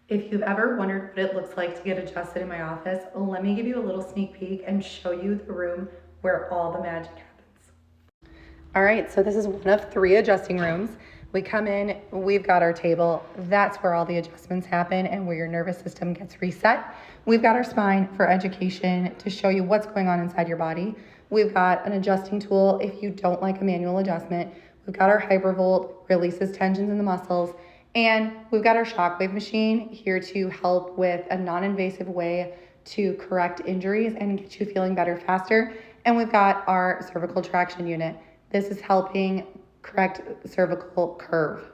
If you've ever wondered what it looks like to get adjusted in my office, let me give you a little sneak peek and show you the room where all the magic happens. All right, so this is one of 3 adjusting rooms. We come in, we've got our table. That's where all the adjustments happen and where your nervous system gets reset. We've got our spine for education to show you what's going on inside your body. We've got an adjusting tool if you don't like a manual adjustment. We've got our Hypervolt, releases tensions in the muscles. And we've got our shockwave machine here to help with a non-invasive way to correct injuries and get you feeling better faster. And we've got our cervical traction unit. This is helping correct cervical curve.